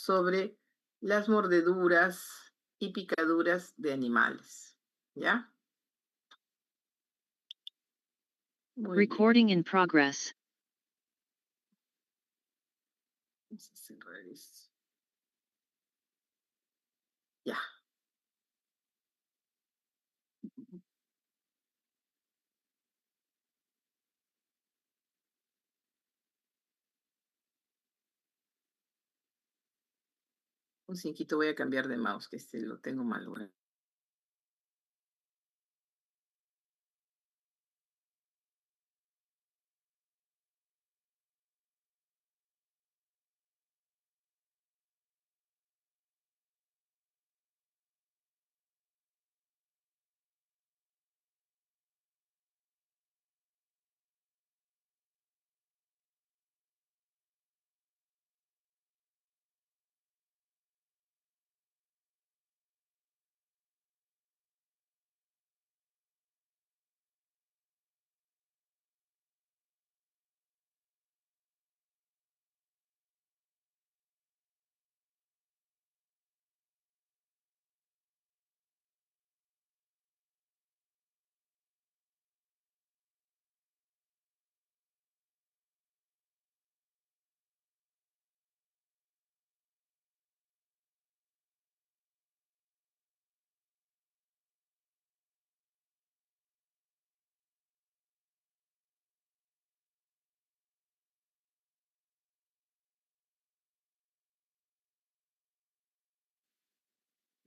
sobre las mordeduras y picaduras de animales. ¿Ya? Muy bien. Recording in progress. Vamos a cerrar esto. Ya. Un cinquito voy a cambiar de mouse, que este lo tengo mal.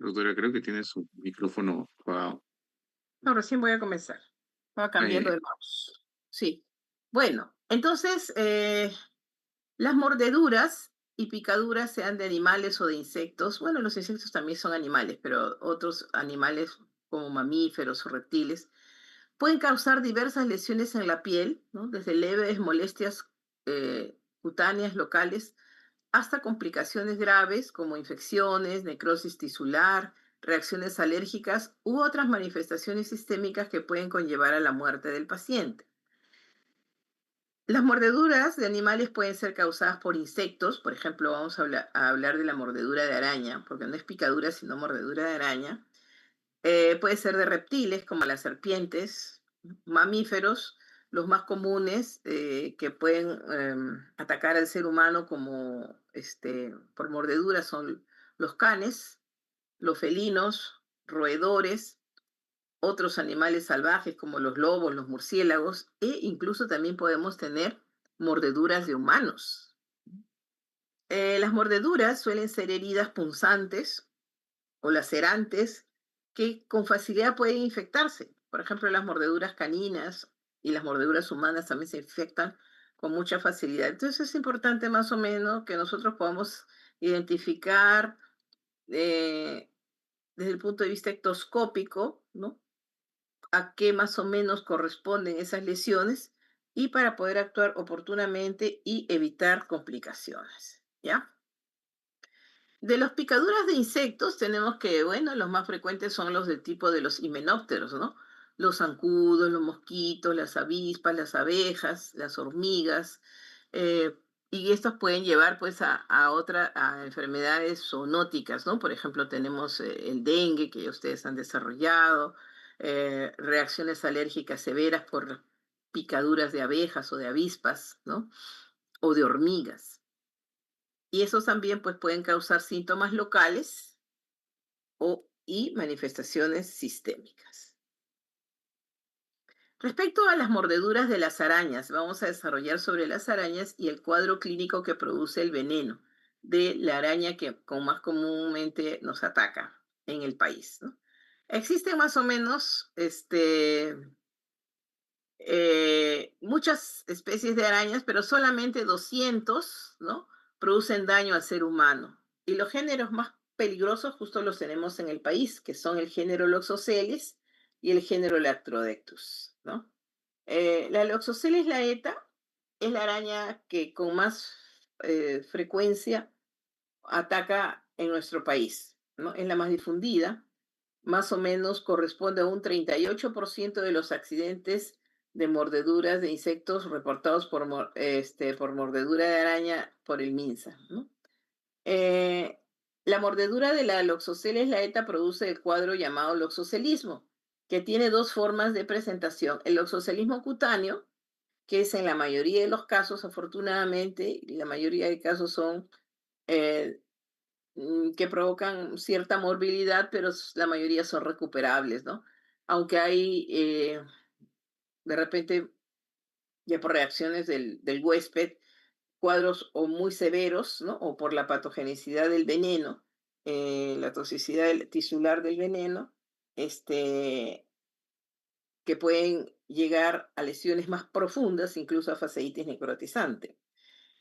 Doctora, creo que tiene su micrófono apagado. No, recién voy a comenzar. Estaba cambiando Ahí. de mouse. Sí. Bueno, entonces, las mordeduras y picaduras, sean de animales o de insectos, bueno, los insectos también son animales, pero otros animales como mamíferos o reptiles, pueden causar diversas lesiones en la piel, ¿no? Desde leves molestias cutáneas locales hasta complicaciones graves como infecciones, necrosis tisular, reacciones alérgicas u otras manifestaciones sistémicas que pueden conllevar a la muerte del paciente. Las mordeduras de animales pueden ser causadas por insectos, por ejemplo, vamos a hablar de la mordedura de araña, porque no es picadura, sino mordedura de araña. Puede ser de reptiles, como las serpientes, mamíferos, los más comunes que pueden atacar al ser humano como por mordeduras son los canes, los felinos, roedores, otros animales salvajes como los lobos, los murciélagos, e incluso también podemos tener mordeduras de humanos. Las mordeduras suelen ser heridas punzantes o lacerantes que con facilidad pueden infectarse. Por ejemplo, las mordeduras caninas y las mordeduras humanas también se infectan con mucha facilidad. Entonces es importante más o menos que nosotros podamos identificar desde el punto de vista ectoscópico, ¿no? A qué más o menos corresponden esas lesiones y para poder actuar oportunamente y evitar complicaciones, ¿ya? De las picaduras de insectos tenemos que, bueno, los más frecuentes son los del tipo de los himenópteros, ¿no? Los zancudos, los mosquitos, las avispas, las abejas, las hormigas, eh, y estos pueden llevar pues a enfermedades zoonóticas, ¿no? Por ejemplo, tenemos el dengue que ustedes han desarrollado, reacciones alérgicas severas por picaduras de abejas o de avispas, ¿no? O de hormigas. Y esos también pues, pueden causar síntomas locales y manifestaciones sistémicas. Respecto a las mordeduras de las arañas, vamos a desarrollar sobre las arañas y el cuadro clínico que produce el veneno de la araña que más comúnmente nos ataca en el país, ¿no? Existen más o menos muchas especies de arañas, pero solamente 200, ¿no? Producen daño al ser humano. Y los géneros más peligrosos justo los tenemos en el país, que son el género Loxoceles y el género Lactrodectus, ¿no? La Loxoceles laeta es la araña que con más frecuencia ataca en nuestro país, ¿no? Es la más difundida, más o menos corresponde a un 38% de los accidentes de mordeduras de insectos reportados por mordedura de araña por el MINSA, ¿no? La mordedura de la Loxoceles laeta produce el cuadro llamado loxocelismo, que tiene dos formas de presentación. El loxocelismo cutáneo, que es en la mayoría de los casos, afortunadamente, y la mayoría de casos son eh, que provocan cierta morbilidad, pero la mayoría son recuperables, ¿no? Aunque hay de repente, ya por reacciones del huésped, cuadros o muy severos, ¿no? O por la patogenicidad del veneno, la toxicidad tisular del veneno, este, que pueden llegar a lesiones más profundas, incluso a fasciitis necrotizante.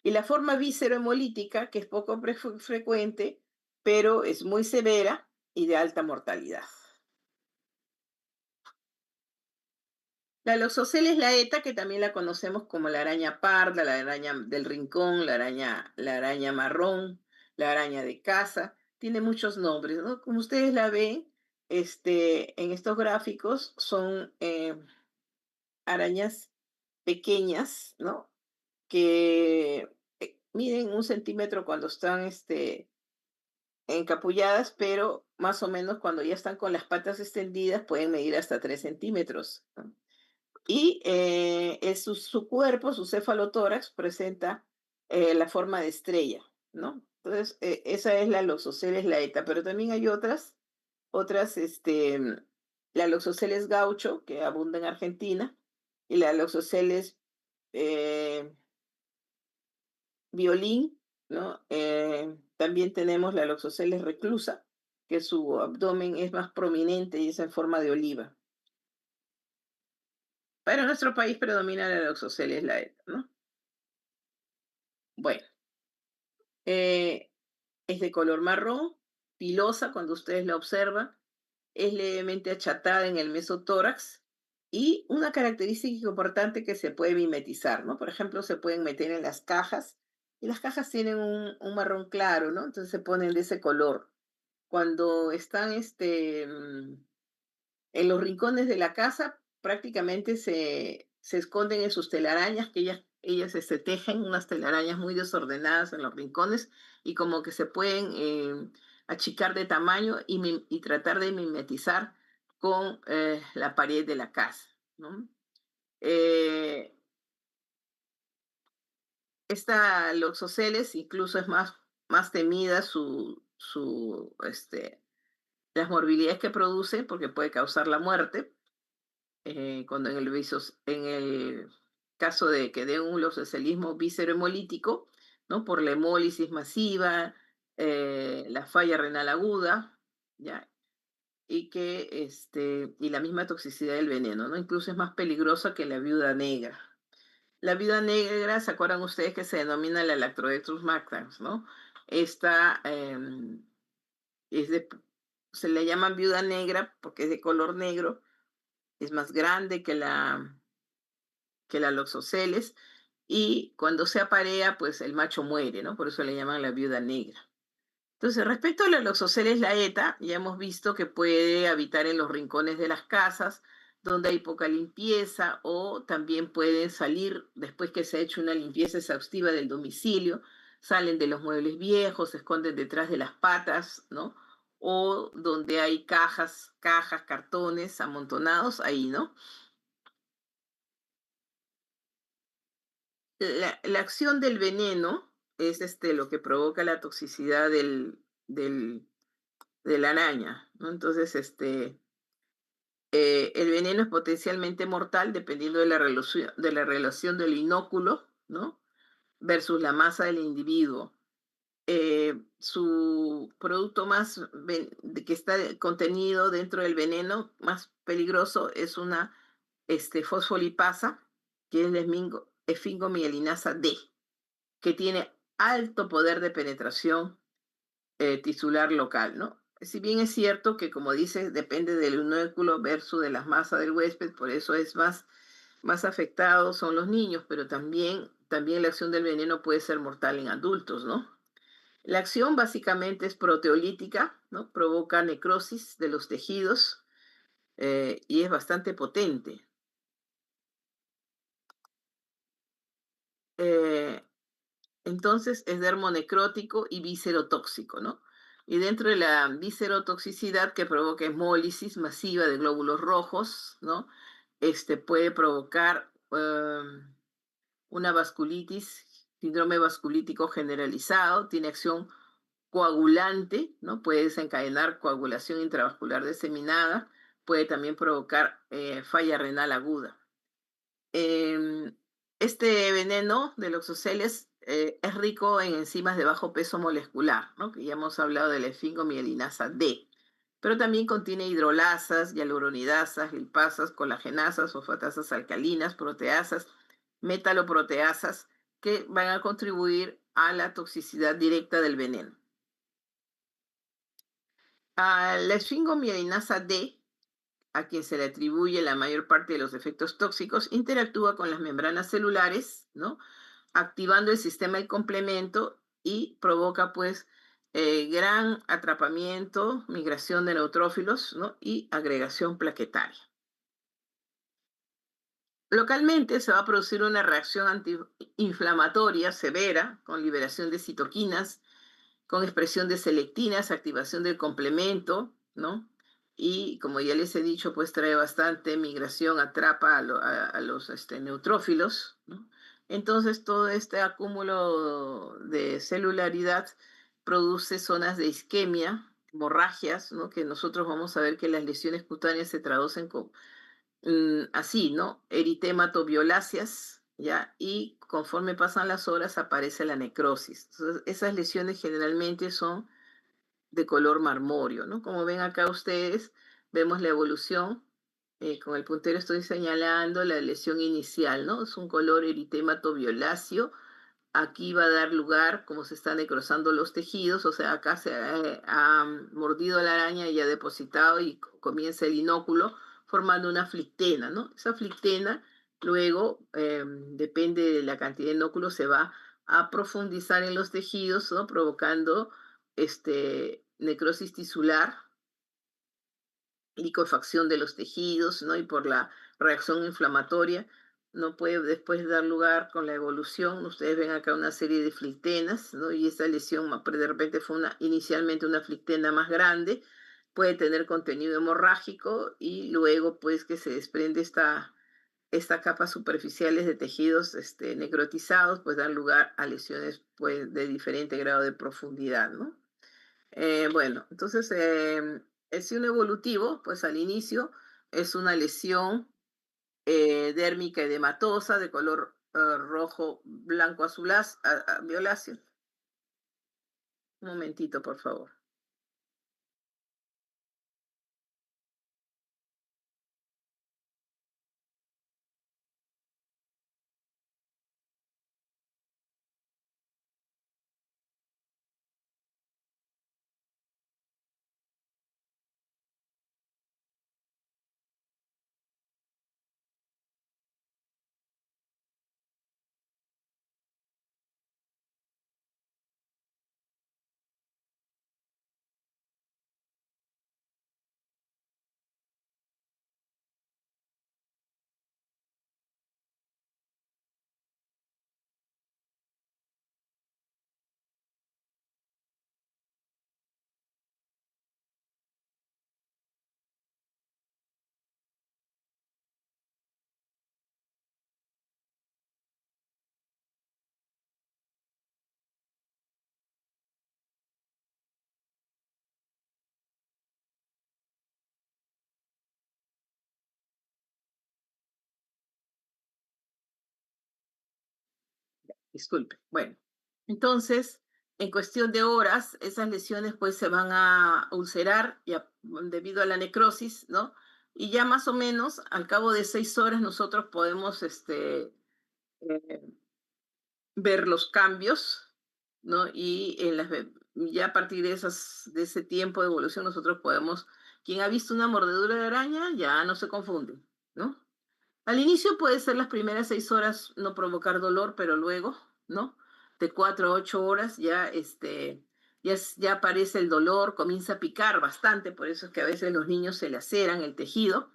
Y la forma viscerohemolítica, que es poco frecuente, pero es muy severa y de alta mortalidad. La Loxocel es la ETA, que también la conocemos como la araña parda, la araña del rincón, la araña marrón, la araña de casa. Tiene muchos nombres, ¿no? Como ustedes la ven, en estos gráficos son arañas pequeñas, ¿no? Que miden 1 centímetro cuando están encapulladas, pero más o menos cuando ya están con las patas extendidas pueden medir hasta 3 centímetros, ¿no? Y su cuerpo, su cefalotórax, presenta la forma de estrella, ¿no? Entonces, esa es la Loxoceles laeta, pero también hay otras, la Loxoceles gaucho, que abunda en Argentina, y la Loxoceles eh, violín, ¿no? También tenemos la Loxoceles reclusa, que su abdomen es más prominente y es en forma de oliva. Pero en nuestro país predomina la Loxoceles laeta, ¿no? Bueno, eh, es de color marrón, pilosa cuando ustedes la observan, es levemente achatada en el mesotórax y una característica importante que se puede mimetizar, ¿no? Por ejemplo, se pueden meter en las cajas y las cajas tienen un marrón claro, ¿no? Entonces se ponen de ese color. Cuando están en los rincones de la casa prácticamente se esconden en sus telarañas, que ellas tejen unas telarañas muy desordenadas en los rincones y como que se pueden achicar de tamaño y tratar de mimetizar con la pared de la casa, ¿no? Eh, Esta Loxoceles incluso es más temida las morbilidades que produce porque puede causar la muerte cuando en el caso de que dé un leucocelismo viscerohemolítico, ¿no? Por la hemólisis masiva, la falla renal aguda, ¿ya? Y la misma toxicidad del veneno, ¿no? Incluso es más peligrosa que la viuda negra. La viuda negra, ¿se acuerdan ustedes que se denomina la Lactrodectus mactans, ¿no? Esta es de, se le llama viuda negra porque es de color negro, es más grande que la Loxoceles, y cuando se aparea, pues el macho muere, ¿no? Por eso le llaman la viuda negra. Entonces, respecto a la Loxoceles laeta, ya hemos visto que puede habitar en los rincones de las casas, donde hay poca limpieza, o también pueden salir después que se ha hecho una limpieza exhaustiva del domicilio, salen de los muebles viejos, se esconden detrás de las patas, ¿no? O donde hay cajas, cartones amontonados, ahí, ¿no? La acción del veneno es lo que provoca la toxicidad de la araña, ¿no? Entonces, el veneno es potencialmente mortal dependiendo de la relación del inóculo, ¿no? Versus la masa del individuo. Su producto que está contenido dentro del veneno más peligroso es una fosfolipasa, que es la esfingomielinasa D, que tiene alto poder de penetración tisular local, ¿no? Si bien es cierto que, como dice, depende del inóculo versus de las masas del huésped, por eso es más afectados son los niños, pero también la acción del veneno puede ser mortal en adultos, ¿no? La acción básicamente es proteolítica, ¿no? Provoca necrosis de los tejidos y es bastante potente. Eh, Entonces es dermonecrótico y viscerotóxico, ¿no? Y dentro de la viscerotoxicidad que provoca hemólisis masiva de glóbulos rojos, ¿no? Puede provocar una vasculitis, síndrome vasculítico generalizado, tiene acción coagulante, ¿no? Puede desencadenar coagulación intravascular diseminada, puede también provocar falla renal aguda. Em, este veneno del oxoceles es rico en enzimas de bajo peso molecular, ¿no? Que ya hemos hablado de la esfingomielinasa D, pero también contiene hidrolasas, hialuronidasas, lipasas, colagenasas, fosfatasas alcalinas, proteasas, metaloproteasas, que van a contribuir a la toxicidad directa del veneno. La esfingomielinasa D, a quien se le atribuye la mayor parte de los efectos tóxicos, interactúa con las membranas celulares, ¿no? Activando el sistema de complemento y provoca pues gran atrapamiento, migración de neutrófilos, ¿no? Y agregación plaquetaria. Localmente se va a producir una reacción antiinflamatoria severa con liberación de citoquinas, con expresión de selectinas, activación del complemento, ¿no? Y como ya les he dicho, pues trae bastante migración, atrapa a los neutrófilos, ¿no? Entonces todo este acúmulo de celularidad produce zonas de isquemia, hemorragias, ¿no? Que nosotros vamos a ver que las lesiones cutáneas se traducen con así, ¿no? Eritematoviolaceas, ¿ya? Y conforme pasan las horas aparece la necrosis. Entonces, esas lesiones generalmente son de color marmóreo, ¿no? Como ven acá ustedes, vemos la evolución. Con el puntero estoy señalando la lesión inicial, ¿no? Es un color eritematoviolaceo. Aquí va a dar lugar, como se están necrosando los tejidos, o sea, acá se ha mordido la araña y ha depositado y comienza el inóculo formando una flictena, ¿no? Esa flictena luego, depende de la cantidad de inóculo, se va a profundizar en los tejidos, ¿no? Provocando necrosis tisular, licuefacción de los tejidos, ¿no? Y por la reacción inflamatoria, no puede después dar lugar con la evolución. Ustedes ven acá una serie de flictenas, ¿no? Y esta lesión de repente fue inicialmente una flictena más grande, puede tener contenido hemorrágico y luego pues que se desprende esta capas superficiales de tejidos necrotizados, pues dan lugar a lesiones pues de diferente grado de profundidad, ¿no? Bueno, entonces el signo evolutivo, pues al inicio es una lesión dérmica edematosa de color rojo, blanco, violáceo. Un momentito, por favor. Disculpe. Bueno, entonces, en cuestión de horas, esas lesiones pues se van a ulcerar debido a la necrosis, ¿no? Y ya más o menos al cabo de 6 horas nosotros podemos eh, ver los cambios, ¿no? Y ya a partir de ese tiempo de evolución nosotros podemos, quien ha visto una mordedura de araña ya no se confunde, ¿no? Al inicio puede ser las primeras 6 horas no provocar dolor, pero luego, ¿no? De 4 a 8 horas ya, ya aparece el dolor, comienza a picar bastante, por eso es que a veces los niños se laceran el tejido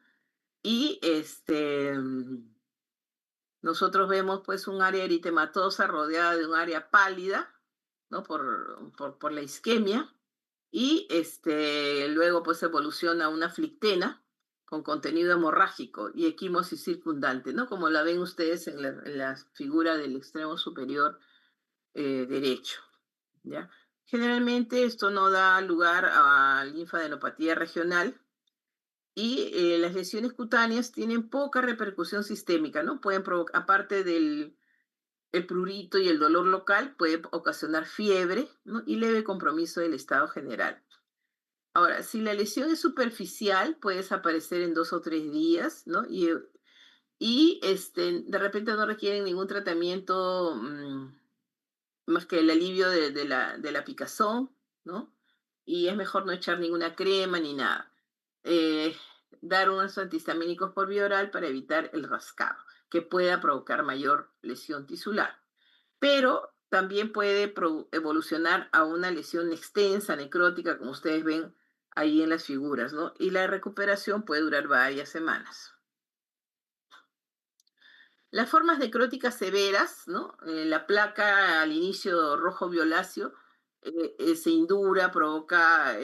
y nosotros vemos pues un área eritematosa rodeada de un área pálida, ¿no? Por la isquemia y luego pues evoluciona a una flictena con contenido hemorrágico y equimosis circundante, ¿no? Como la ven ustedes en la figura del extremo superior derecho, ¿ya? Generalmente esto no da lugar a linfadenopatía regional y las lesiones cutáneas tienen poca repercusión sistémica, ¿no? Pueden provocar, aparte del el prurito y el dolor local, puede ocasionar fiebre, ¿no? Y leve compromiso del estado general. Ahora, si la lesión es superficial, puede desaparecer en 2 o 3 días, ¿no? Y de repente no requieren ningún tratamiento más que el alivio de la picazón, ¿no? Y es mejor no echar ninguna crema ni nada. Eh, Dar unos antihistamínicos por vía oral para evitar el rascado, que pueda provocar mayor lesión tisular. Pero también puede evolucionar a una lesión extensa, necrótica, como ustedes ven ahí en las figuras, ¿no? Y la recuperación puede durar varias semanas. Las formas necróticas severas, ¿no? La placa al inicio rojo violáceo se indura, provoca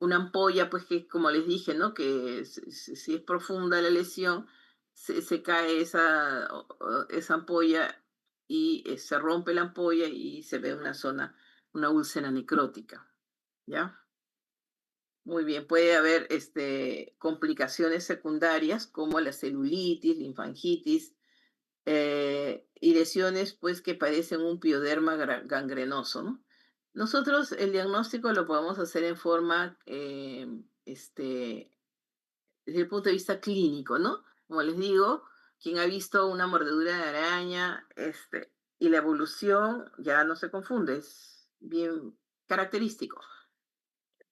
una ampolla, pues que como les dije, ¿no? Que si es profunda la lesión, se cae esa ampolla y se rompe la ampolla y se ve una zona, una úlcera necrótica, ¿ya? Muy bien, puede haber complicaciones secundarias como la celulitis, linfangitis, y lesiones pues que padecen un pioderma gangrenoso, ¿no? Nosotros el diagnóstico lo podemos hacer en forma, desde el punto de vista clínico, ¿no? Como les digo, quien ha visto una mordedura de araña, y la evolución ya no se confunde, es bien característico.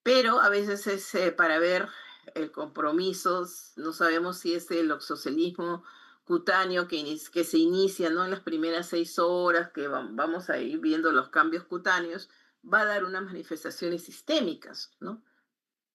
Pero a veces es para ver el compromiso, no sabemos si es el oxocelismo cutáneo que se inicia, ¿no? En las primeras 6 horas que vamos a ir viendo los cambios cutáneos, va a dar unas manifestaciones sistémicas, ¿no?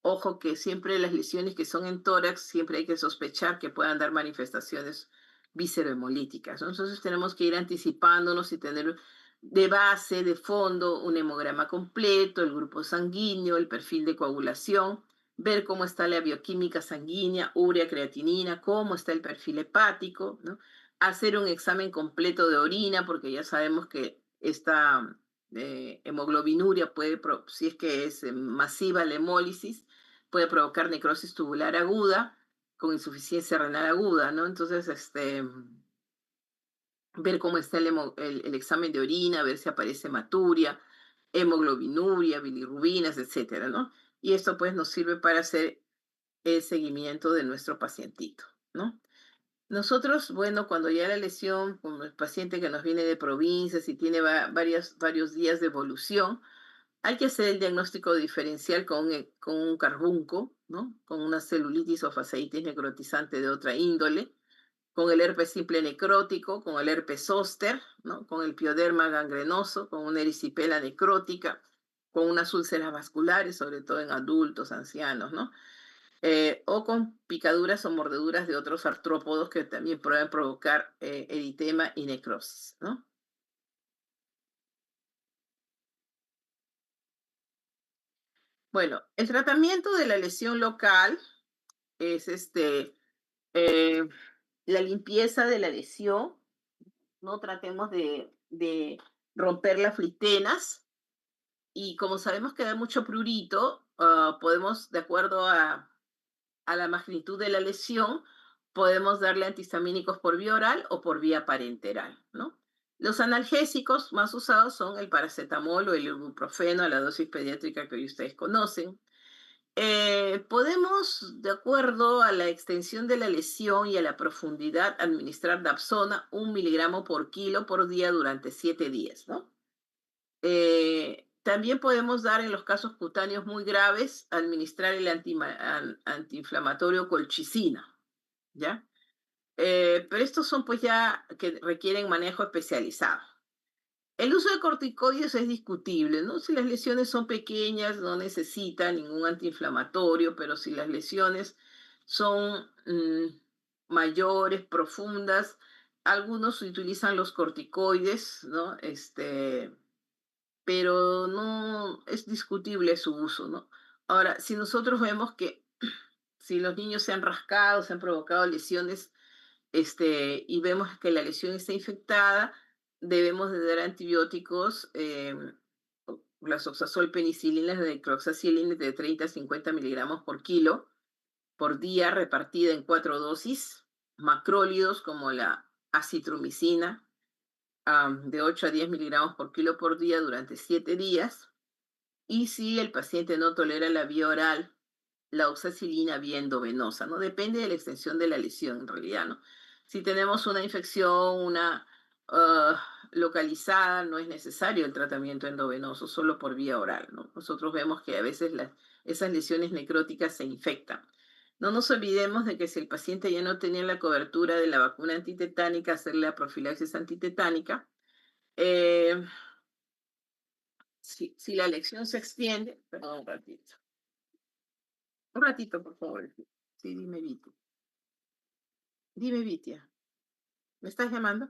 Ojo que siempre las lesiones que son en tórax, siempre hay que sospechar que puedan dar manifestaciones viscerohemolíticas, ¿no? Entonces tenemos que ir anticipándonos y tener de base, de fondo, un hemograma completo, el grupo sanguíneo, el perfil de coagulación, ver cómo está la bioquímica sanguínea, urea, creatinina, cómo está el perfil hepático, ¿no? Hacer un examen completo de orina, porque ya sabemos que esta hemoglobinuria puede, si es que es masiva la hemólisis, puede provocar necrosis tubular aguda con insuficiencia renal aguda, ¿no? Entonces, ver cómo está el examen de orina, ver si aparece hematuria, hemoglobinuria, bilirrubinas, etcétera, ¿no? Y esto pues nos sirve para hacer el seguimiento de nuestro pacientito, ¿no? Nosotros, bueno, cuando ya la lesión, como el paciente que nos viene de provincias y tiene varios días de evolución, hay que hacer el diagnóstico diferencial con un carbunco, ¿no? Con una celulitis o fasciitis necrotizante de otra índole, con el herpes simple necrótico, con el herpes zóster, ¿no? Con el pioderma gangrenoso, con una erisipela necrótica, con unas úlceras vasculares, sobre todo en adultos, ancianos, ¿no? O con picaduras o mordeduras de otros artrópodos que también pueden provocar eritema y necrosis, ¿no? Bueno, el tratamiento de la lesión local es eh, la limpieza de la lesión, no tratemos de romper las flitenas y como sabemos que da mucho prurito, podemos, de acuerdo a la magnitud de la lesión, podemos darle antihistamínicos por vía oral o por vía parenteral, ¿no? Los analgésicos más usados son el paracetamol o el ibuprofeno a la dosis pediátrica que hoy ustedes conocen. Podemos, de acuerdo a la extensión de la lesión y a la profundidad, administrar Dapsona 1 miligramo por kilo por día durante 7 días, ¿no? También podemos dar en los casos cutáneos muy graves, administrar el antiinflamatorio colchicina, ¿ya? Pero estos son pues ya que requieren manejo especializado. El uso de corticoides es discutible, ¿no? Si las lesiones son pequeñas, no necesita ningún antiinflamatorio, pero si las lesiones son mayores, profundas, algunos utilizan los corticoides, ¿no? pero no es discutible su uso, ¿no? Ahora, si nosotros vemos que si los niños se han rascado, se han provocado lesiones, y vemos que la lesión está infectada, debemos de dar antibióticos, las oxazol penicilinas de cloxacillin de 30 a 50 miligramos por kilo por día, repartida en 4 dosis, macrólidos como la acitromicina, de 8 a 10 miligramos por kilo por día durante 7 días. Y si el paciente no tolera la vía oral, la oxacilina vía endovenosa, ¿no? Depende de la extensión de la lesión, en realidad, ¿no? Si tenemos una infección, localizada, no es necesario el tratamiento endovenoso, solo por vía oral, ¿no? Nosotros vemos que a veces esas lesiones necróticas se infectan. No nos olvidemos de que si el paciente ya no tenía la cobertura de la vacuna antitetánica, hacerle la profilaxis antitetánica. Eh, si la lesión se extiende, perdón un ratito, por favor. Sí, dime, Viti. Dime, Vitia. ¿Me estás llamando?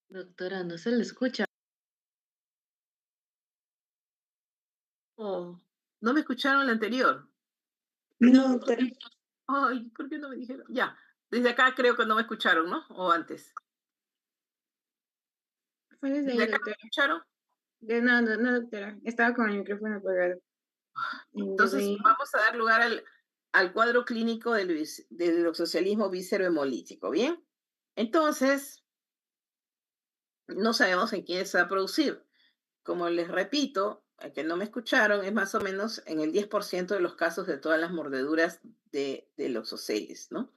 Doctora, no se le escucha. Oh, ¿no me escucharon la anterior? No, doctora. Ay, ¿por qué no me dijeron? Ya, desde acá creo que no me escucharon, ¿no? O antes. Fue desde ¿Desde ahí, acá me doctora. escucharon? No, no, no, doctora. Estaba con el micrófono apagado. Desde Entonces, ahí. vamos a dar lugar al cuadro clínico del socialismo viscerohemolítico, ¿bien? Entonces, no sabemos en quién se va a producir. Como les repito, que no me escucharon, es más o menos en el 10% de los casos de todas las mordeduras de los oceles, ¿no?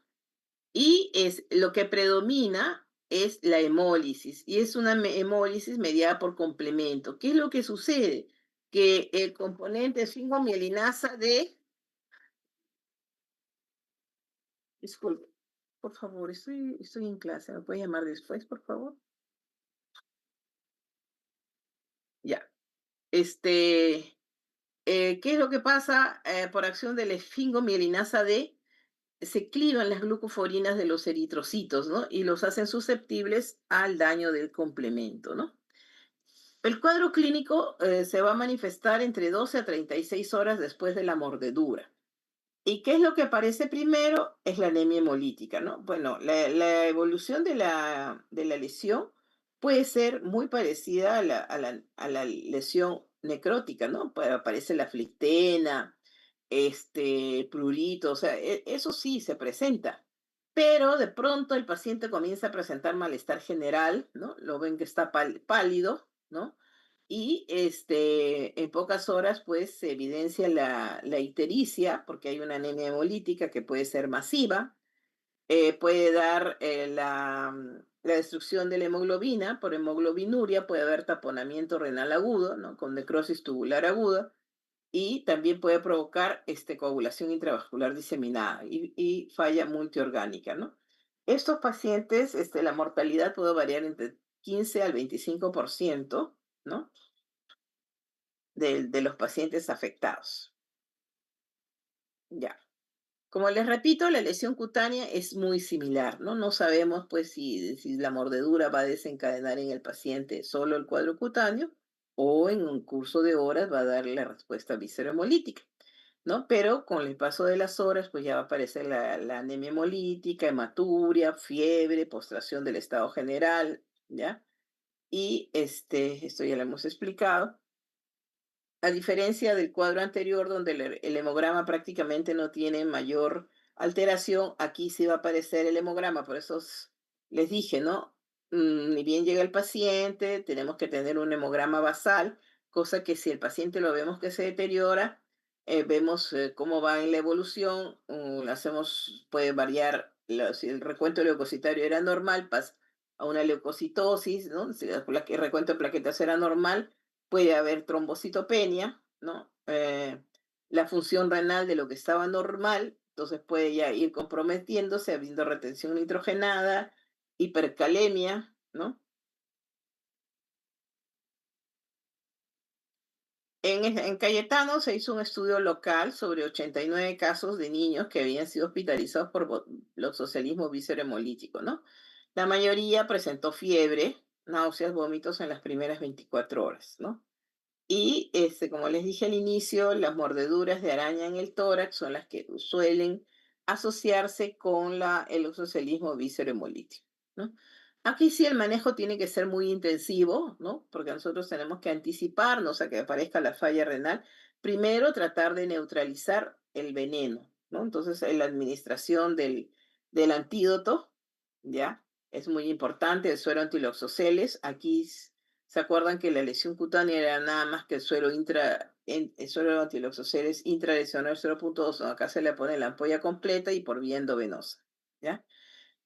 Y lo que predomina es la hemólisis, y es una hemólisis mediada por complemento. ¿Qué es lo que sucede? Que el componente 5-mielinasa D, disculpe, por favor, estoy en clase, ¿me puede llamar después, por favor? Ya. ¿Qué es lo que pasa? Por acción de la esfingomielinasa D, se clivan las glucoforinas de los eritrocitos, ¿no? Y los hacen susceptibles al daño del complemento, ¿no? El cuadro clínico se va a manifestar entre 12 a 36 horas después de la mordedura. ¿Y qué es lo que aparece primero? Es la anemia hemolítica, ¿no? Bueno, la evolución de la lesión puede ser muy parecida a la lesión necrótica, ¿no? Pues aparece la flictena, prurito, o sea, eso sí se presenta, pero de pronto el paciente comienza a presentar malestar general, ¿no? Lo ven que está pálido, ¿no? Y en pocas horas, pues, se evidencia la ictericia, porque hay una anemia hemolítica que puede ser masiva, puede dar la destrucción de la hemoglobina por hemoglobinuria, puede haber taponamiento renal agudo, ¿no? Con necrosis tubular aguda, y también puede provocar coagulación intravascular diseminada y falla multiorgánica, ¿no? Estos pacientes, la mortalidad puede variar entre 15 al 25%, ¿no? De los pacientes afectados. Ya. Como les repito, la lesión cutánea es muy similar, ¿no? No sabemos, pues, si la mordedura va a desencadenar en el paciente solo el cuadro cutáneo o en un curso de horas va a dar la respuesta viscerohemolítica, ¿no? Pero con el paso de las horas, pues ya va a aparecer la anemia hemolítica, hematuria, fiebre, postración del estado general, ¿ya? Y esto ya lo hemos explicado. A diferencia del cuadro anterior, donde el hemograma prácticamente no tiene mayor alteración, aquí sí va a aparecer el hemograma. Por eso les dije, ¿no? Ni bien llega el paciente, tenemos que tener un hemograma basal, cosa que si el paciente lo vemos que se deteriora, vemos cómo va en la evolución, puede variar, si el recuento leucocitario era normal, pasa a una leucocitosis, ¿no? Si el recuento de plaquetas era normal, puede haber trombocitopenia, ¿no? La función renal de lo que estaba normal, entonces puede ya ir comprometiéndose, habiendo retención nitrogenada, hipercalemia, ¿no? En Cayetano se hizo un estudio local sobre 89 casos de niños que habían sido hospitalizados por bloxoscelismo viscerohemolítico, ¿no? La mayoría presentó fiebre, náuseas, vómitos en las primeras 24 horas, ¿no? Y como les dije al inicio, las mordeduras de araña en el tórax son las que suelen asociarse con el oxocelismo viscerohemolítico, ¿no? Aquí sí el manejo tiene que ser muy intensivo, ¿no? Porque nosotros tenemos que anticiparnos a que aparezca la falla renal. Primero, tratar de neutralizar el veneno, ¿no? Entonces, la administración del antídoto, ¿ya? Es muy importante, el suero antiloxoceles. Aquí ¿se acuerdan que la lesión cutánea era nada más que el suero antiloxoceles intralesional 0.2? No, acá se le pone la ampolla completa y por vía endovenosa, ¿ya?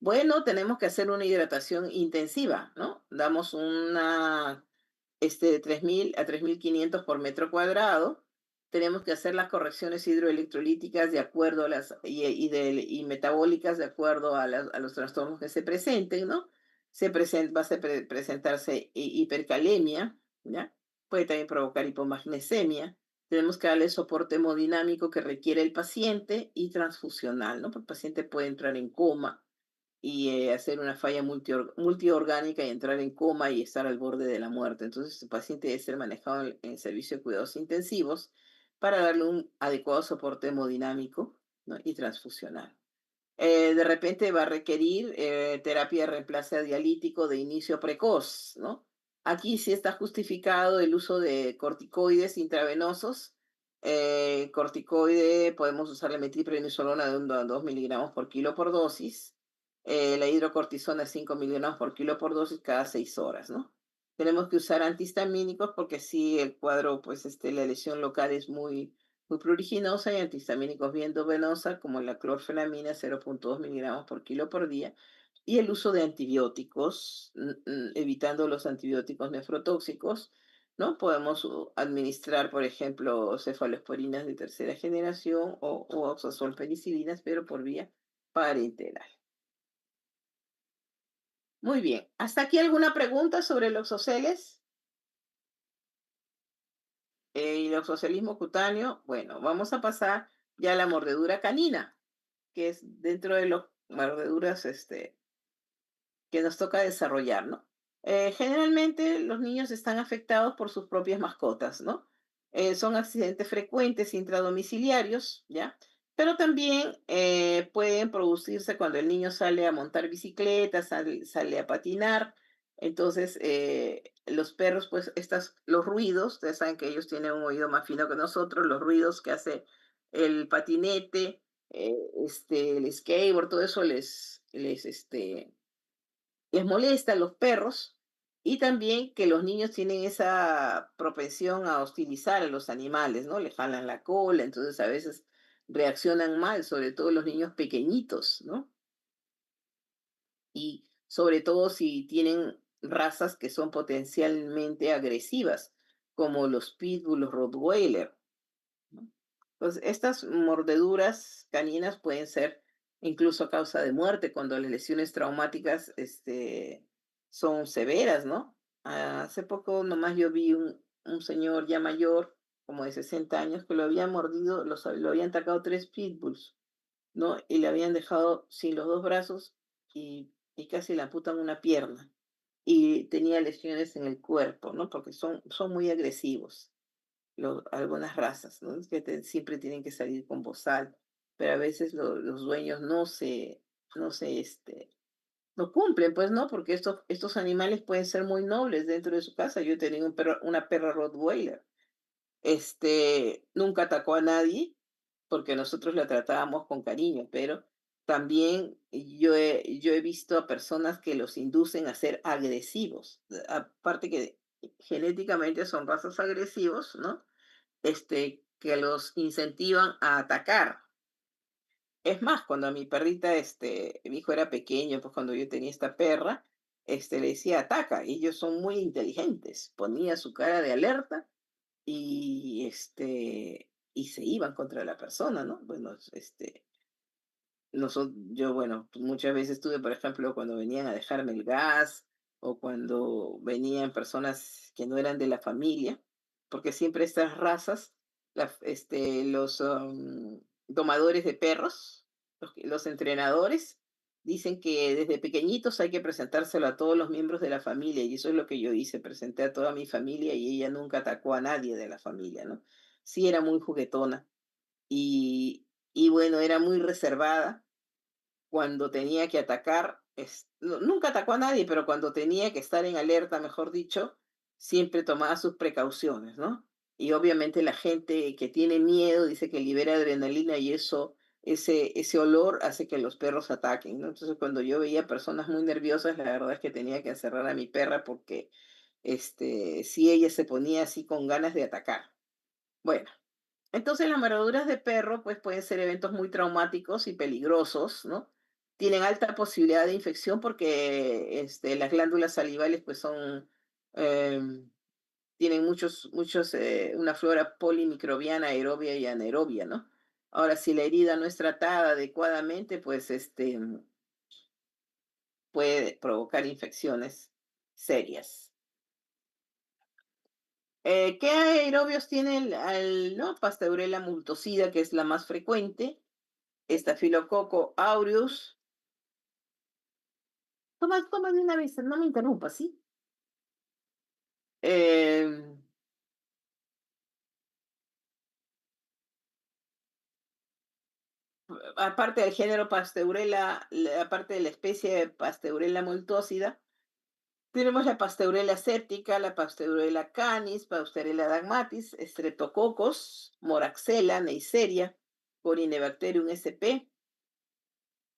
Bueno, tenemos que hacer una hidratación intensiva, ¿no? Damos de 3.000 a 3.500 por metro cuadrado. Tenemos que hacer las correcciones hidroelectrolíticas de acuerdo a y metabólicas de acuerdo a los trastornos que se presenten, ¿no? Va a presentarse hipercalemia, ¿ya? Puede también provocar hipomagnesemia. Tenemos que darle soporte hemodinámico que requiere el paciente y transfusional, ¿no? Porque el paciente puede entrar en coma y hacer una falla multiorgánica y entrar en coma y estar al borde de la muerte. Entonces, el paciente debe ser manejado en servicio de cuidados intensivos para darle un adecuado soporte hemodinámico, ¿no? Y transfusional. De repente va a requerir terapia de reemplazo dialítico de inicio precoz, ¿no? Aquí sí está justificado el uso de corticoides intravenosos. Corticoide, podemos usar la metilprednisolona de 1 a 2 miligramos por kilo por dosis. La hidrocortisona 5 miligramos por kilo por dosis cada 6 horas, ¿no? Tenemos que usar antihistamínicos porque si el cuadro, pues la lesión local es muy pruriginosa y antihistamínicos vía endovenosa como la clorfenamina 0.2 miligramos por kilo por día y el uso de antibióticos, evitando los antibióticos nefrotóxicos, ¿no? Podemos administrar, por ejemplo, cefalosporinas de tercera generación o oxazolpenicilinas, pero por vía parenteral. Muy bien. ¿Hasta aquí alguna pregunta sobre los oxoceles? Y el oxocelismo cutáneo. Bueno, vamos a pasar ya a la mordedura canina, que es dentro de las mordeduras que nos toca desarrollar, ¿no? Generalmente los niños están afectados por sus propias mascotas, ¿no? Son accidentes frecuentes intradomiciliarios, ¿ya? Pero también pueden producirse cuando el niño sale a montar bicicleta, sale a patinar. Entonces, los perros, pues, los ruidos, ustedes saben que ellos tienen un oído más fino que nosotros, los ruidos que hace el patinete, el skateboard, todo eso les, les molesta a los perros y también que los niños tienen esa propensión a hostilizar a los animales, ¿no? Le jalan la cola, entonces a veces reaccionan mal, sobre todo los niños pequeñitos, ¿no? Y sobre todo si tienen razas que son potencialmente agresivas, como los pitbull, los rottweiler, ¿no? Pues estas mordeduras caninas pueden ser incluso causa de muerte cuando las lesiones traumáticas son severas, ¿no? Hace poco nomás yo vi un señor ya mayor, como de 60 años, que lo habían mordido, lo habían atacado tres pitbulls, ¿no? Y le habían dejado sin los dos brazos y casi le amputan una pierna. Y tenía lesiones en el cuerpo, ¿no? Porque son muy agresivos algunas razas, ¿no? Es que siempre tienen que salir con bozal, pero a veces los dueños no se, no cumplen, pues, ¿no? Porque estos animales pueden ser muy nobles dentro de su casa. Yo tenía una perra Rottweiler, nunca atacó a nadie porque nosotros la tratábamos con cariño, pero también yo he visto a personas que los inducen a ser agresivos, aparte que genéticamente son razas agresivos, ¿no? Que los incentivan a atacar. Es más, cuando a mi perrita, mi hijo era pequeño, pues cuando yo tenía esta perra, le decía ataca, y ellos son muy inteligentes, ponía su cara de alerta y se iban contra la persona, ¿no? Bueno, yo, bueno, pues, muchas veces tuve, por ejemplo, cuando venían a dejarme el gas o cuando venían personas que no eran de la familia, porque siempre estas razas, los domadores de perros, los entrenadores, dicen que desde pequeñitos hay que presentárselo a todos los miembros de la familia y eso es lo que yo hice, presenté a toda mi familia y ella nunca atacó a nadie de la familia, ¿no? Sí era muy juguetona y bueno, era muy reservada cuando tenía que atacar, nunca atacó a nadie, pero cuando tenía que estar en alerta, mejor dicho, siempre tomaba sus precauciones, ¿no? Y obviamente la gente que tiene miedo dice que libera adrenalina y ese olor hace que los perros ataquen, ¿no? Entonces cuando yo veía personas muy nerviosas, la verdad es que tenía que encerrar a mi perra porque, si ella se ponía así con ganas de atacar. Bueno. Entonces, las mordeduras de perro, pues, pueden ser eventos muy traumáticos y peligrosos, ¿no? Tienen alta posibilidad de infección porque las glándulas salivales, pues, em, tienen una flora polimicrobiana, aerobia y anaerobia, ¿no? Ahora, si la herida no es tratada adecuadamente, pues, puede provocar infecciones serias. ¿Qué aerobios tienen no? Pasteurella multocida, que es la más frecuente. Estafilococo aureus. Toma de una vez, no me interrumpas, ¿sí? Em, Aparte del género Pasteurella, aparte de la especie Pasteurella multócida, tenemos la Pasteurella séptica, la Pasteurella canis, Pasteurella dagmatis, Streptococcus, Moraxella, Neisseria, Corynebacterium sp,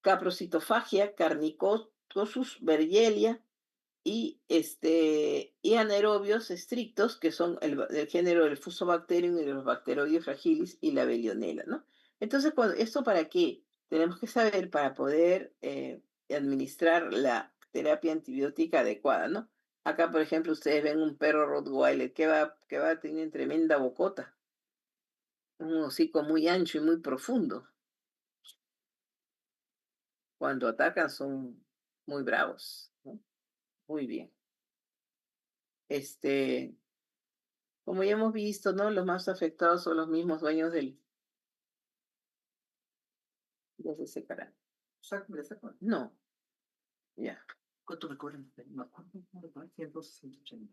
Caprocitofagia, Carnicosus, Bergelia, y anaerobios estrictos, que son del género del Fusobacterium y de los Bacteroides fragilis y la Velionella, ¿no? Entonces, ¿esto para qué? Tenemos que saber para poder administrar la terapia antibiótica adecuada, ¿no? Acá, por ejemplo, ustedes ven un perro Rottweiler que va a tener tremenda bocota, un hocico muy ancho y muy profundo. Cuando atacan son muy bravos, ¿no? Muy bien. Este, Como ya hemos visto, ¿no? Los más afectados son los mismos dueños ya se secarán. No, ya. ¿Cuánto me cobran? No, ¿cuánto me cobran? 180.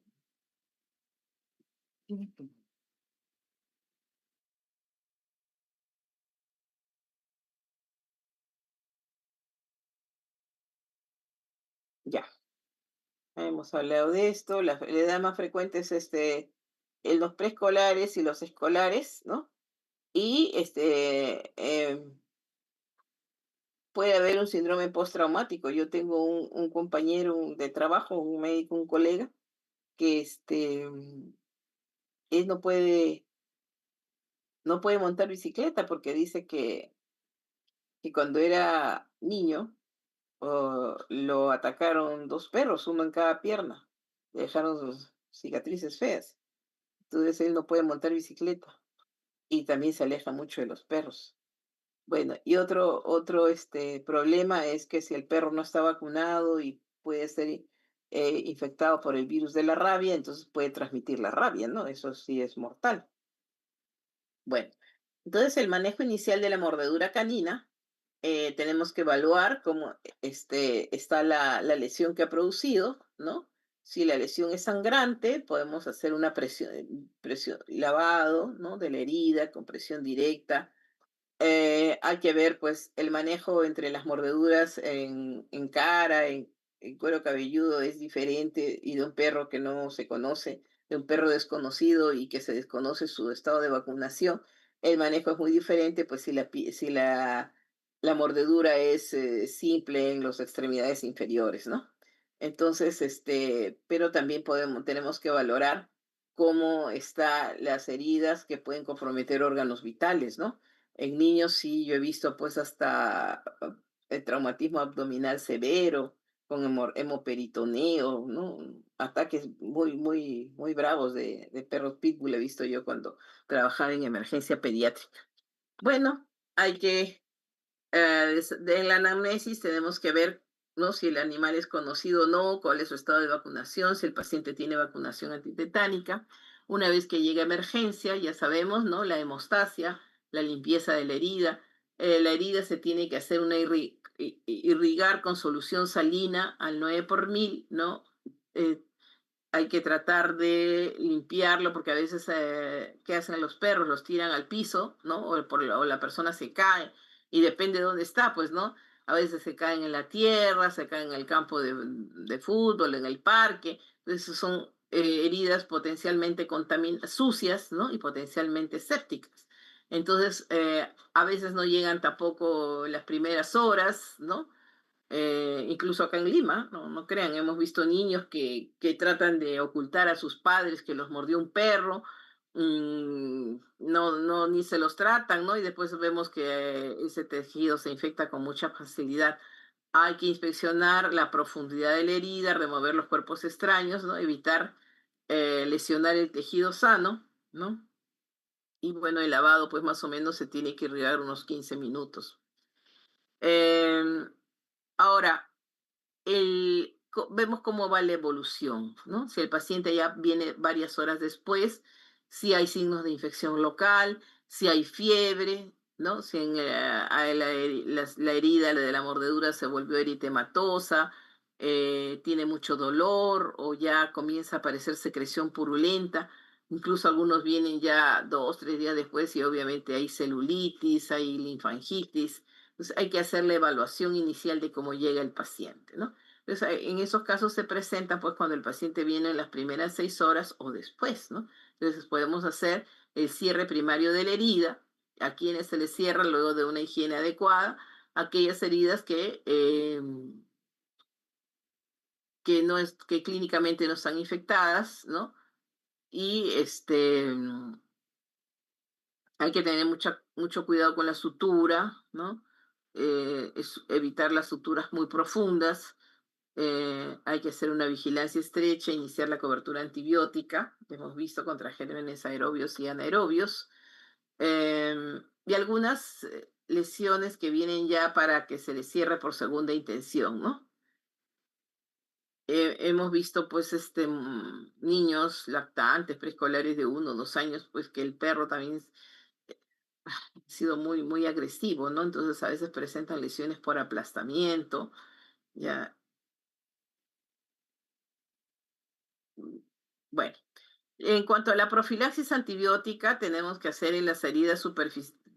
Ya, hemos hablado de esto. La edad más frecuente es en los preescolares y los escolares, ¿no? Y puede haber un síndrome postraumático. Yo tengo un compañero de trabajo, un médico, un colega, que él no puede montar bicicleta porque dice que cuando era niño lo atacaron dos perros, uno en cada pierna. Le dejaron sus cicatrices feas. Entonces él no puede montar bicicleta y también se aleja mucho de los perros. Bueno, y otro problema es que si el perro no está vacunado y puede ser infectado por el virus de la rabia, entonces puede transmitir la rabia, ¿no? Eso sí es mortal. Bueno, entonces el manejo inicial de la mordedura canina, tenemos que evaluar cómo está la lesión que ha producido, ¿no? Si la lesión es sangrante, podemos hacer una lavado, ¿no? De la herida con presión directa. Hay que ver, pues, el manejo entre las mordeduras en cara, en cuero cabelludo es diferente y de un perro que no se conoce, de un perro desconocido y que se desconoce su estado de vacunación. El manejo es muy diferente, pues, si la mordedura es simple en las extremidades inferiores, ¿no? Entonces, pero también tenemos que valorar cómo están las heridas que pueden comprometer órganos vitales, ¿no? En niños sí, yo he visto pues hasta el traumatismo abdominal severo, con hemoperitoneo, ¿no? Ataques muy, muy, muy bravos de perros pitbull he visto yo cuando trabajaba en emergencia pediátrica. Bueno, hay que en la anamnesis tenemos que ver, ¿no? Si el animal es conocido o no, cuál es su estado de vacunación, si el paciente tiene vacunación antitetánica. Una vez que llega a emergencia, ya sabemos, ¿no? La hemostasia, la limpieza de la herida. La herida se tiene que hacer irrigar con solución salina al 9 por mil, ¿no? Eh, Hay que tratar de limpiarlo porque a veces, ¿qué hacen los perros? Los tiran al piso, ¿no? O la persona se cae y depende de dónde está, pues, ¿no? A veces se caen en la tierra, se caen en el campo de fútbol, en el parque. Entonces son heridas potencialmente sucias, ¿no? Y potencialmente sépticas. Entonces, a veces no llegan tampoco las primeras horas, ¿no? Incluso acá en Lima, no, no crean, hemos visto niños que tratan de ocultar a sus padres que los mordió un perro, no, no, ni se los tratan, ¿no? Y después vemos que ese tejido se infecta con mucha facilidad. Hay que inspeccionar la profundidad de la herida, remover los cuerpos extraños, ¿no? Evitar lesionar el tejido sano, ¿no? Y bueno, el lavado, pues más o menos se tiene que irrigar unos 15 minutos. Em, Ahora, vemos cómo va la evolución, ¿no? Si el paciente ya viene varias horas después, si hay signos de infección local, si hay fiebre, ¿no? Si la herida, la de la mordedura, se volvió eritematosa, tiene mucho dolor o ya comienza a aparecer secreción purulenta. Incluso algunos vienen ya 2, 3 días después y obviamente hay celulitis, hay linfangitis. Entonces hay que hacer la evaluación inicial de cómo llega el paciente, ¿no? Entonces, en esos casos se presentan pues cuando el paciente viene en las primeras 6 horas o después, ¿no? Entonces podemos hacer el cierre primario de la herida, a quienes se les cierra luego de una higiene adecuada, aquellas heridas que clínicamente no están infectadas, ¿no? Y hay que tener mucho cuidado con la sutura, ¿no? Evitar las suturas muy profundas. Hay que hacer una vigilancia estrecha, iniciar la cobertura antibiótica, que hemos visto contra gérmenes aerobios y anaerobios, y algunas lesiones que vienen ya para que se les cierre por segunda intención, ¿no? Hemos visto pues niños lactantes, preescolares de 1 o 2 años, pues que el perro también ha sido muy, muy agresivo, ¿no? Entonces a veces presentan lesiones por aplastamiento, ya, bueno. En cuanto a la profilaxis antibiótica, tenemos que hacer en las heridas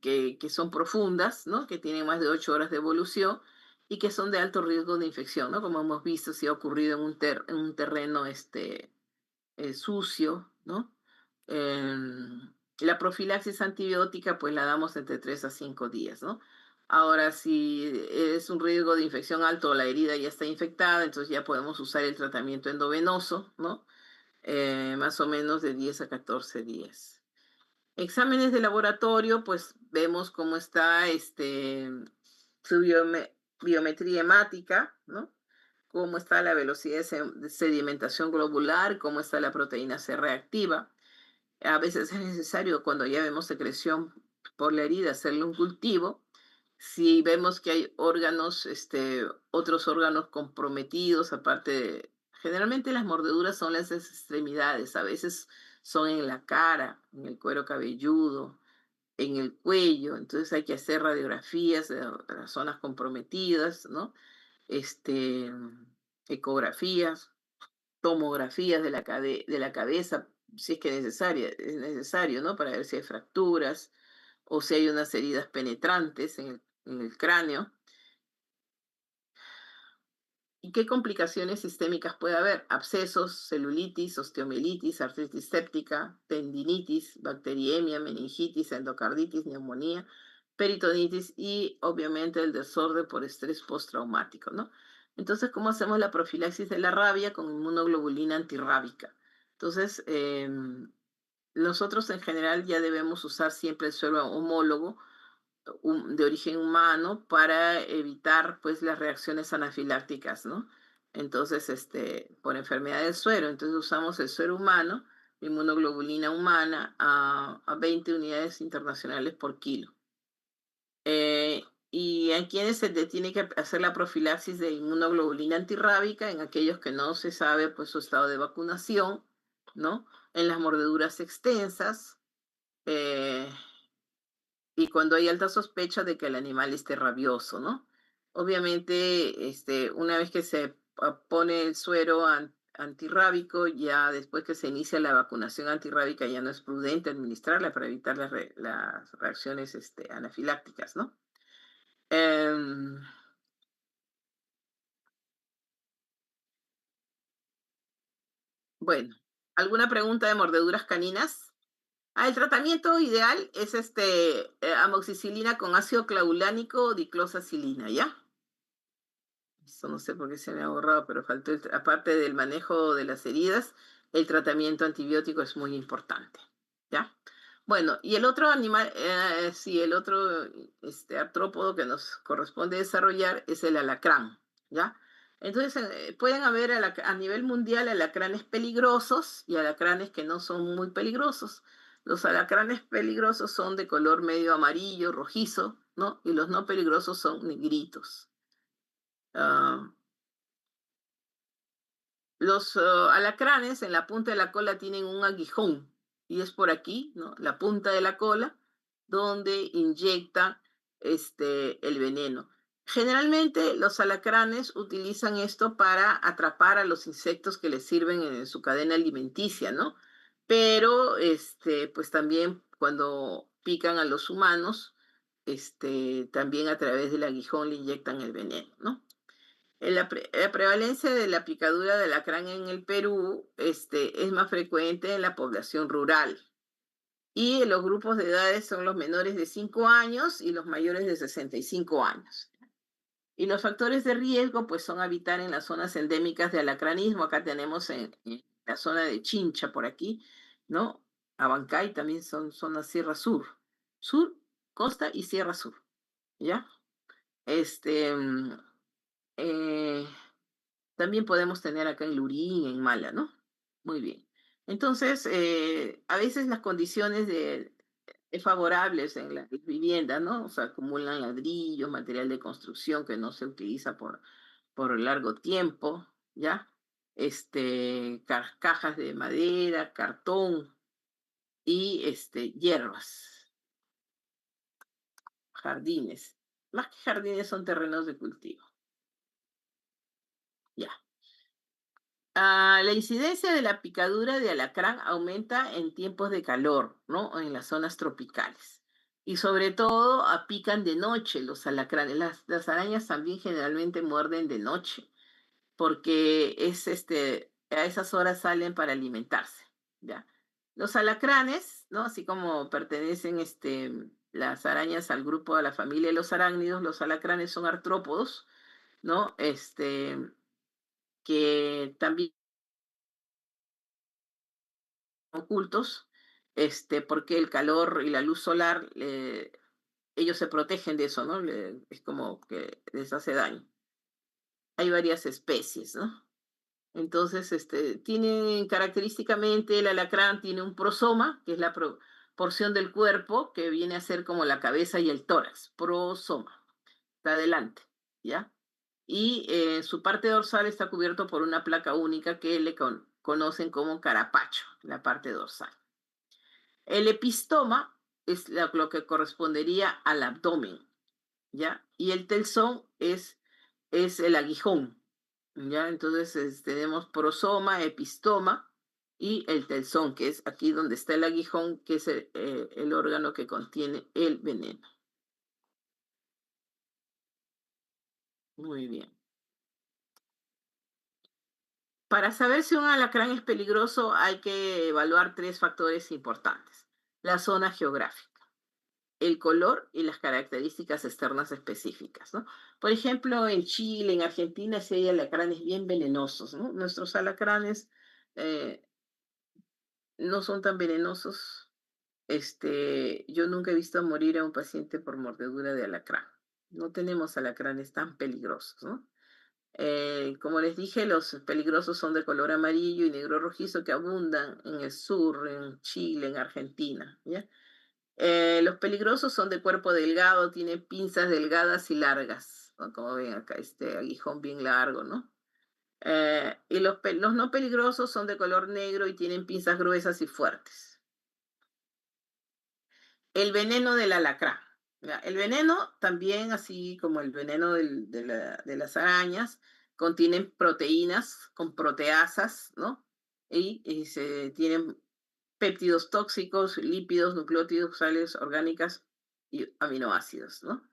que son profundas, ¿no? Que tienen más de 8 horas de evolución y que son de alto riesgo de infección, ¿no? Como hemos visto, si ha ocurrido en un terreno sucio, ¿no? La profilaxis antibiótica, pues la damos entre 3 a 5 días, ¿no? Ahora, si es un riesgo de infección alto, la herida ya está infectada, entonces ya podemos usar el tratamiento endovenoso, ¿no? Más o menos de 10 a 14 días. Exámenes de laboratorio, pues vemos cómo está su biometría hemática, ¿no? Cómo está la velocidad de sedimentación globular, cómo está la proteína C reactiva. A veces es necesario, cuando ya vemos secreción por la herida, hacerle un cultivo. Si vemos que hay órganos, otros órganos comprometidos, generalmente las mordeduras son las extremidades, a veces son en la cara, en el cuero cabelludo, en el cuello, entonces hay que hacer radiografías de las zonas comprometidas, ¿no? Este, ecografías, tomografías de la cabeza, si es que es necesario, ¿no? Para ver si hay fracturas o si hay unas heridas penetrantes en el cráneo. ¿Y qué complicaciones sistémicas puede haber? Abscesos, celulitis, osteomielitis, artritis séptica, tendinitis, bacteriemia, meningitis, endocarditis, neumonía, peritonitis y obviamente el desorden por estrés postraumático, ¿no? Entonces, ¿cómo hacemos la profilaxis de la rabia? Con inmunoglobulina antirrábica. Entonces, nosotros en general ya debemos usar siempre el suero homólogo de origen humano para evitar pues las reacciones anafilácticas, ¿no? Entonces, por enfermedad del suero, entonces usamos el suero humano, inmunoglobulina humana a 20 unidades internacionales por kilo. Y en quienes se tiene que hacer la profilaxis de inmunoglobulina antirrábica, en aquellos que no se sabe pues su estado de vacunación, ¿no? En las mordeduras extensas, eh, y cuando hay alta sospecha de que el animal esté rabioso, ¿no? Obviamente, una vez que se pone el suero antirrábico, ya después que se inicia la vacunación antirrábica, ya no es prudente administrarla para evitar las reacciones anafilácticas, ¿no? Em, bueno, ¿alguna pregunta de mordeduras caninas? El tratamiento ideal es amoxicilina con ácido clavulánico o diclosacilina, ¿ya? Eso no sé por qué se me ha borrado, pero faltó, aparte del manejo de las heridas, el tratamiento antibiótico es muy importante, ¿ya? Bueno, y el otro animal, sí, el otro artrópodo que nos corresponde desarrollar es el alacrán, ¿ya? Entonces, pueden haber a nivel mundial alacranes peligrosos y alacranes que no son muy peligrosos. Los alacranes peligrosos son de color medio amarillo, rojizo, ¿no? Y los no peligrosos son negritos. Ah, los alacranes en la punta de la cola tienen un aguijón y es por aquí, ¿no? La punta de la cola donde inyecta el veneno. Generalmente los alacranes utilizan esto para atrapar a los insectos que les sirven en su cadena alimenticia, ¿no? Pero pues también cuando pican a los humanos, también a través del aguijón le inyectan el veneno, ¿no? La prevalencia de la picadura de alacrán en el Perú, es más frecuente en la población rural. Y los grupos de edades son los menores de 5 años y los mayores de 65 años. Y los factores de riesgo, pues, son habitar en las zonas endémicas de alacranismo. Acá tenemos en la zona de Chincha, por aquí, ¿no? Abancay también son zona Sierra Sur. Sur, Costa y Sierra Sur, ¿ya? Este, mm, eh, También podemos tener acá en Lurín, en Mala, ¿no? Muy bien. Entonces, a veces las condiciones favorables en las viviendas, ¿no? O sea, acumulan ladrillos, material de construcción que no se utiliza por largo tiempo, ¿ya? Cajas de madera, cartón y hierbas, jardines. Más que jardines son terrenos de cultivo. Ya. La incidencia de la picadura de alacrán aumenta en tiempos de calor, ¿no? En las zonas tropicales. Y sobre todo pican de noche los alacranes. Las arañas también generalmente muerden de noche, porque a esas horas salen para alimentarse, ¿ya? Los alacranes, ¿no? Así como pertenecen las arañas al grupo, a la familia de los arácnidos. Los alacranes son artrópodos, ¿no? Que también ocultos, porque el calor y la luz solar, ellos se protegen de eso, ¿no? Es como que les hace daño. Hay varias especies, ¿no? Entonces, tiene característicamente el alacrán tiene un prosoma, que es la porción del cuerpo que viene a ser como la cabeza y el tórax. Prosoma, está adelante, ¿ya? Y su parte dorsal está cubierto por una placa única que le conocen como carapacho, la parte dorsal. El epistoma es lo que correspondería al abdomen, ¿ya? Y el telson es el aguijón, ¿ya? Entonces tenemos prosoma, epistoma y el telson, que es aquí donde está el aguijón, que es el órgano que contiene el veneno. Muy bien. Para saber si un alacrán es peligroso hay que evaluar tres factores importantes. La zona geográfica, el color y las características externas específicas, ¿no? Por ejemplo, en Chile, en Argentina, sí hay alacranes bien venenosos, ¿no? Nuestros alacranes eh, no son tan venenosos. Yo nunca he visto morir a un paciente por mordedura de alacrán. No tenemos alacranes tan peligrosos, ¿no? Como les dije, los peligrosos son de color amarillo y negro rojizo que abundan en el sur, en Chile, en Argentina, ¿ya? Los peligrosos son de cuerpo delgado, tienen pinzas delgadas y largas, ¿no? Como ven acá, este aguijón bien largo, ¿no? Y los no peligrosos son de color negro y tienen pinzas gruesas y fuertes. El veneno del alacrán. ¿Ya? El veneno también, así como el veneno de las arañas, contienen proteínas con proteasas, ¿no? Y se tienen péptidos tóxicos, lípidos, nucleótidos, sales orgánicas y aminoácidos, ¿no?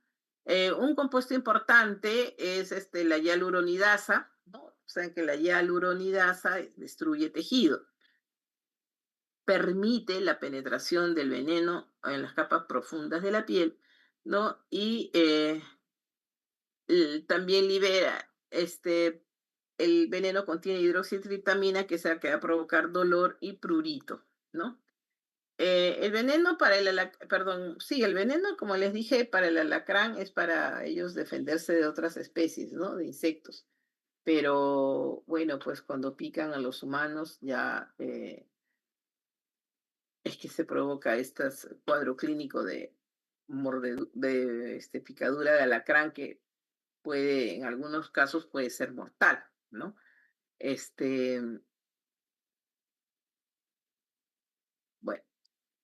Un compuesto importante es la hialuronidasa, ¿no? Saben que la hialuronidasa destruye tejido, permite la penetración del veneno en las capas profundas de la piel, ¿no? Y también libera, el veneno contiene hidroxitriptamina, que es la que va a provocar dolor y prurito, ¿no? El veneno para perdón, sí, el veneno, como les dije, para el alacrán es para ellos defenderse de otras especies, ¿no? De insectos. Pero bueno, pues cuando pican a los humanos ya es que se provoca este cuadro clínico de, picadura de alacrán que puede, en algunos casos, puede ser mortal, ¿no? Este, bueno.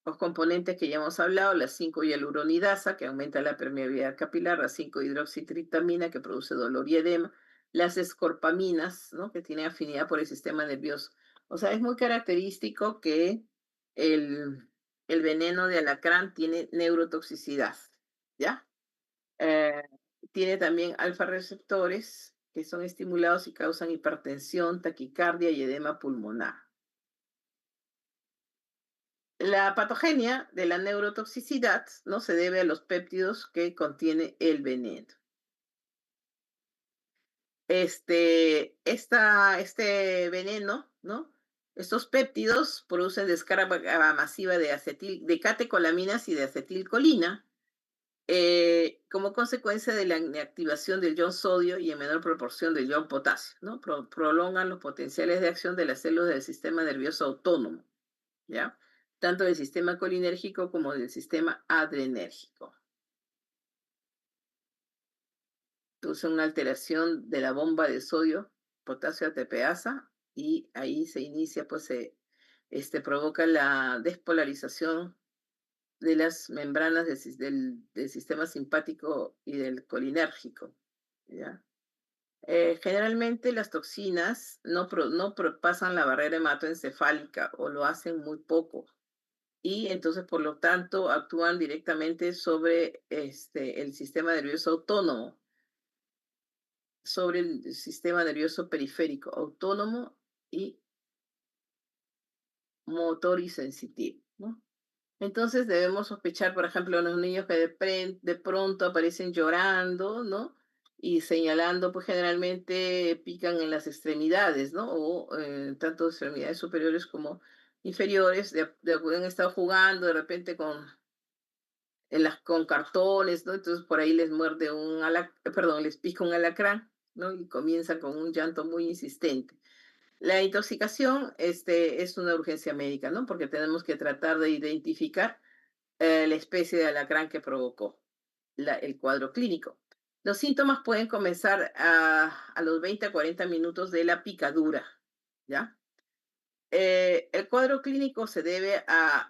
Los componentes que ya hemos hablado, la 5-hialuronidasa, que aumenta la permeabilidad capilar, la 5-hidroxitriptamina, que produce dolor y edema, las escorpaminas, ¿no? Que tienen afinidad por el sistema nervioso. O sea, es muy característico que el, el veneno de alacrán tiene neurotoxicidad, ¿ya? Eh, Tiene también alfa receptores que son estimulados y causan hipertensión, taquicardia y edema pulmonar. La patogenia de la neurotoxicidad, ¿no? Se debe a los péptidos que contiene el veneno. Este veneno, ¿no? Estos péptidos producen descarga masiva de catecolaminas y de acetilcolina, como consecuencia de la inactivación del ion sodio y en menor proporción del ion potasio, ¿no? Prolongan los potenciales de acción de las células del sistema nervioso autónomo, ¿ya? Tanto del sistema colinérgico como del sistema adrenérgico. Produce una alteración de la bomba de sodio, potasio ATPasa, y ahí se inicia, pues provoca la despolarización de las membranas del sistema simpático y del colinérgico, ¿ya? Generalmente las toxinas no pasan la barrera hematoencefálica o lo hacen muy poco y entonces por lo tanto actúan directamente sobre el sistema nervioso autónomo, sobre el sistema nervioso periférico, autónomo y motor y sensitivo, ¿no? Entonces debemos sospechar, por ejemplo, los niños que de pronto aparecen llorando, ¿no? Y señalando, pues generalmente pican en las extremidades, ¿no? O tanto extremidades superiores como inferiores, han estado jugando de repente con cartones, ¿no? Entonces por ahí les muerde perdón, les pica un alacrán, ¿no? Y comienza con un llanto muy insistente. La intoxicación, es una urgencia médica, ¿no? Porque tenemos que tratar de identificar la especie de alacrán que provocó el cuadro clínico. Los síntomas pueden comenzar a los 20 a 40 minutos de la picadura, ¿ya? El cuadro clínico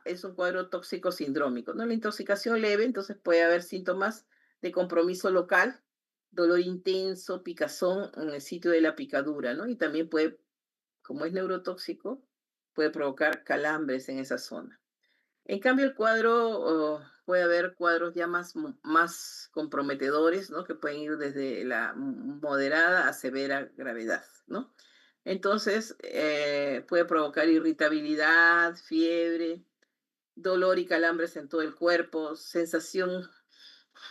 es un cuadro tóxico sindrómico, ¿no? La intoxicación leve, entonces puede haber síntomas de compromiso local, dolor intenso, picazón en el sitio de la picadura, ¿no? Y también puede, como es neurotóxico, puede provocar calambres en esa zona. En cambio, puede haber cuadros ya más comprometedores, ¿no? Que pueden ir desde la moderada a severa gravedad, ¿no? Entonces, puede provocar irritabilidad, fiebre, dolor y calambres en todo el cuerpo, sensación,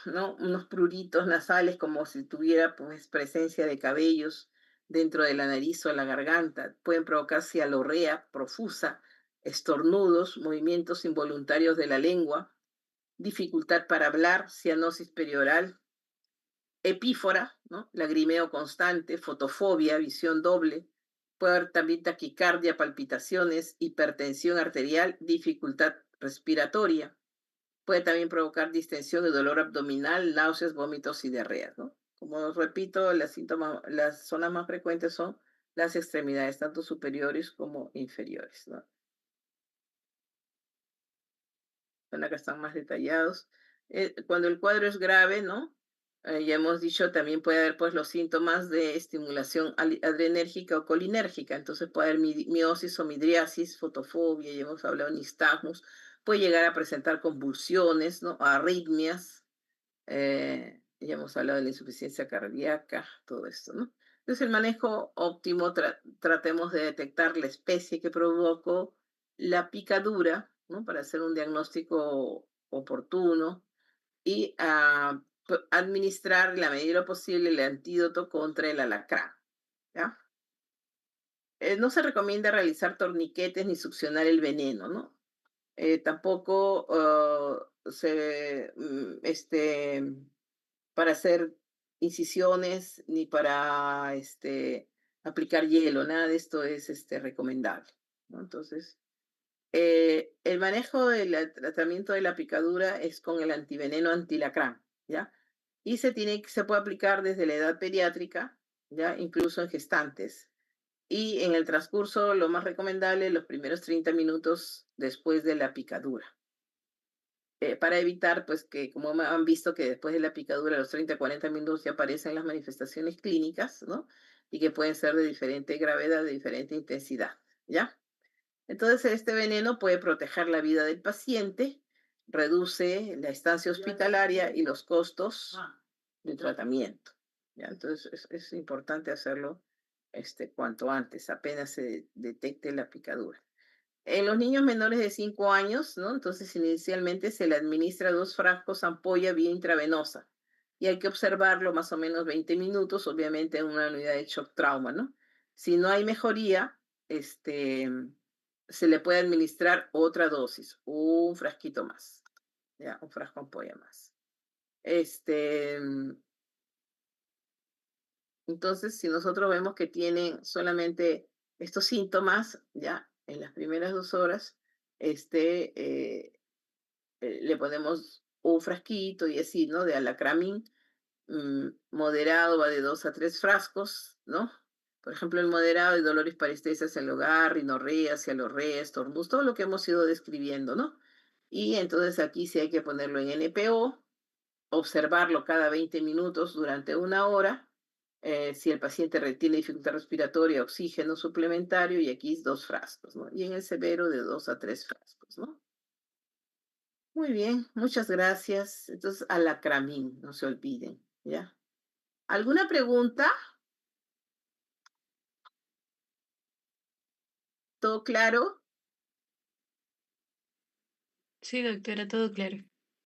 ¿no? Unos pruritos nasales como si tuviera pues presencia de cabellos dentro de la nariz o la garganta. Pueden provocar cialorrea profusa, estornudos, movimientos involuntarios de la lengua, dificultad para hablar, cianosis perioral, epífora, ¿no? Lagrimeo constante, fotofobia, visión doble. Puede haber también taquicardia, palpitaciones, hipertensión arterial, dificultad respiratoria. Puede también provocar distensión y dolor abdominal, náuseas, vómitos y diarreas, ¿no? Como repito, las zonas más frecuentes son las extremidades, tanto superiores como inferiores, ¿no? Son las que están más detallados. Cuando el cuadro es grave, ¿no? Ya hemos dicho, también puede haber pues los síntomas de estimulación adrenérgica o colinérgica. Entonces puede haber miosis o midriasis, fotofobia, ya hemos hablado de nistagmus. Puede llegar a presentar convulsiones, ¿no? Arritmias, ya hemos hablado de la insuficiencia cardíaca, todo esto, ¿no? Entonces, el manejo óptimo, tratemos de detectar la especie que provocó la picadura, ¿no? Para hacer un diagnóstico oportuno y administrar en la medida de lo posible el antídoto contra el alacrán, ¿ya? No se recomienda realizar torniquetes ni succionar el veneno, ¿no? Tampoco para hacer incisiones ni para aplicar hielo, nada de esto es recomendable, ¿no? Entonces, el manejo del tratamiento de la picadura es con el antiveneno antilacrán, ¿ya? Y se puede aplicar desde la edad pediátrica, ¿ya? Incluso en gestantes. Y en el transcurso, lo más recomendable, los primeros 30 minutos después de la picadura. Para evitar, pues, que como han visto que después de la picadura, a los 30, 40 minutos ya aparecen las manifestaciones clínicas, ¿no? Y que pueden ser de diferente gravedad, de diferente intensidad, ¿ya? Entonces, este veneno puede proteger la vida del paciente, reduce la estancia hospitalaria y los costos de tratamiento, ¿ya? Entonces, es importante hacerlo cuanto antes, apenas se detecte la picadura. En los niños menores de 5 años, ¿no? Entonces, inicialmente se le administra 2 frascos ampolla vía intravenosa y hay que observarlo más o menos 20 minutos, obviamente en una unidad de shock trauma, ¿no? Si no hay mejoría, se le puede administrar otra dosis, un frasquito más, ya, un frasco ampolla más. Este, entonces, si nosotros vemos que tienen solamente estos síntomas, ya, en las primeras 2 horas, le ponemos un frasquito y así, ¿no? De alacramín, moderado va de 2 a 3 frascos, ¿no? Por ejemplo, el moderado de dolores parestesias en el hogar, rinorrea, cialorrea, estornudos, todo lo que hemos ido describiendo, ¿no? Y entonces aquí sí hay que ponerlo en NPO, observarlo cada 20 minutos durante 1 hora. Si el paciente tiene dificultad respiratoria, oxígeno suplementario y aquí 2 frascos, ¿no? Y en el severo de 2 a 3 frascos, ¿no? Muy bien, muchas gracias. Entonces, alacramín, no se olviden, ¿ya? ¿Alguna pregunta? ¿Todo claro? Sí, doctora, todo claro.